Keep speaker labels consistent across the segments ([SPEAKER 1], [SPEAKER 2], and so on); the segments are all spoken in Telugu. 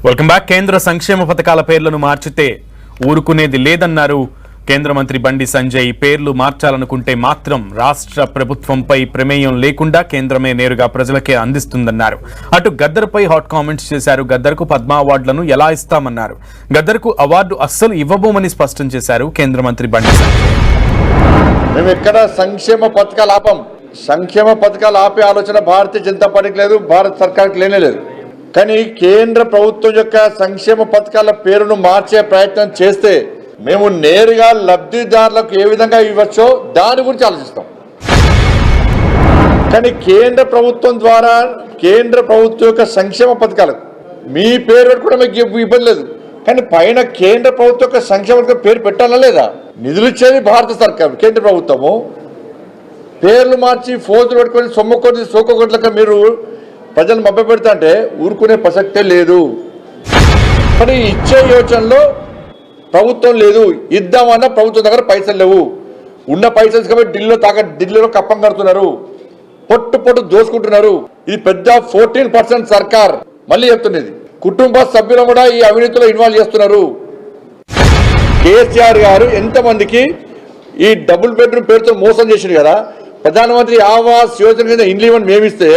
[SPEAKER 1] Welcome back. కేంద్ర సంక్షేమ పథకాల పేర్లను మార్చితే ఊరుకునేది లేదన్నారు కేంద్ర మంత్రి బండి సంజయ్. పేర్లు మార్చాలనుకుంటే మాత్రం రాష్ట్ర ప్రభుత్వంపై ప్రమేయం లేకుండా కేంద్రమే నేరుగా ప్రజలకే అందిస్తుందన్నారు. అటు గద్దర్పై హాట్ కామెంట్స్ చేశారు. గద్దర్కు పద్మ అవార్డులను ఎలా ఇస్తామన్నారు. గద్దర్కు అవార్డు అస్సలు ఇవ్వబోమని స్పష్టం చేశారు కేంద్ర మంత్రి బండి సంజయ్.
[SPEAKER 2] మేము ఎక్కడ సంక్షేమ పథకాలు ఆపం. సంక్షేమ పథకాలు ఆపే ఆలోచన భారతీయ జనతా పార్టీకి లేదు, భారత సర్కార్కి లేనే లేదు. కానీ కేంద్ర ప్రభుత్వం యొక్క సంక్షేమ పథకాల పేరును మార్చే ప్రయత్నం చేస్తే మేము నేరుగా లబ్ధిదారులకు ఏ విధంగా ఇవ్వచ్చో దాని గురించి ఆలోచిస్తాం. కానీ కేంద్ర ప్రభుత్వం ద్వారా కేంద్ర ప్రభుత్వం యొక్క సంక్షేమ పథకాలకు మీ పేరు పెట్టుకుంటే మీకు ఇబ్బంది లేదు. కానీ పైన కేంద్ర ప్రభుత్వం యొక్క సంక్షేమ పథకం పేరు పెట్టాలా లేదా? నిధులు ఇచ్చేది భారత సర్కారు, కేంద్ర ప్రభుత్వము. పేర్లు మార్చి ఫోజులు పెట్టుకొని సొమ్ము కొద్ది సోకొట్లక మీరు ప్రజలు మభ్య పెడతా అంటే ఊరుకునే ప్రసక్తే లేదు. మరి ఇచ్చే యోచనలో ప్రభుత్వం లేదు. ఇద్దామన్నా ప్రభుత్వం దగ్గర పైసలు లేవు. ఉన్న పైసలు కాబట్టి ఢిల్లీలో కప్పం కడుతున్నారు, పొట్టు దోసుకుంటున్నారు. ఇది పెద్ద 14% సర్కార్. మళ్ళీ చెప్తున్నది, కుటుంబ సభ్యులను కూడా ఈ అవినీతిలో ఇన్వాల్వ్ చేస్తున్నారు. కేసీఆర్ గారు ఎంతమందికి ఈ డబుల్ బెడ్రూమ్ పేరుతో మోసం చేసింది కదా. ప్రధానమంత్రి ఆవాస్ యోజన కింద ఇండ్లు ఇవ్వని మేమిస్తే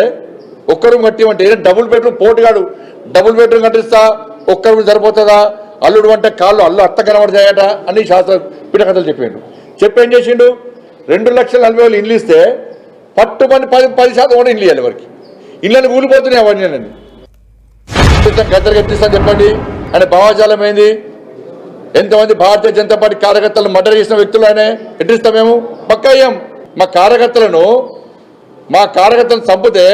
[SPEAKER 2] ఒక్క రూమ్ కట్టిమంటే డబుల్ బెడ్రూమ్ పోటుగాడు డబుల్ బెడ్రూమ్ కట్టిస్తా ఒక్క రూమ్ సరిపోతుందా, అల్లుడు అంటే కాళ్ళు అత్త కనబడతాయట అని శాస్త్ర పిడకథలు చెప్పేం చేసిండు. 2,40,000 ఇండ్లు ఇస్తే పట్టుమని 10% కూడా ఇండ్లు ఇవ్వాలి. ఎవరికి ఇళ్ళని కూలిపోతున్నాయి అవన్నీ. గద్దరికి ఎత్తిస్తాను చెప్పండి అని భావాజాలం ఏంది? ఎంతమంది భారతీయ జనతా పార్టీ కార్యకర్తలను మర్డర్ చేసిన వ్యక్తులు ఆయన ఎట్టిస్తాం మేము? పక్కా అయ్యాం. మా కార్యకర్తలను చంపితే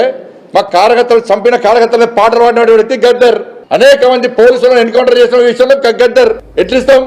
[SPEAKER 2] మా కార్యకర్తలు చంపిన కార్యకర్తలను పాటలు పాడిన వ్యక్తి గద్దర్. అనేక మంది పోలీసులను ఎన్కౌంటర్ చేసిన విషయంలో గద్దర్. ఎట్లిస్తాం?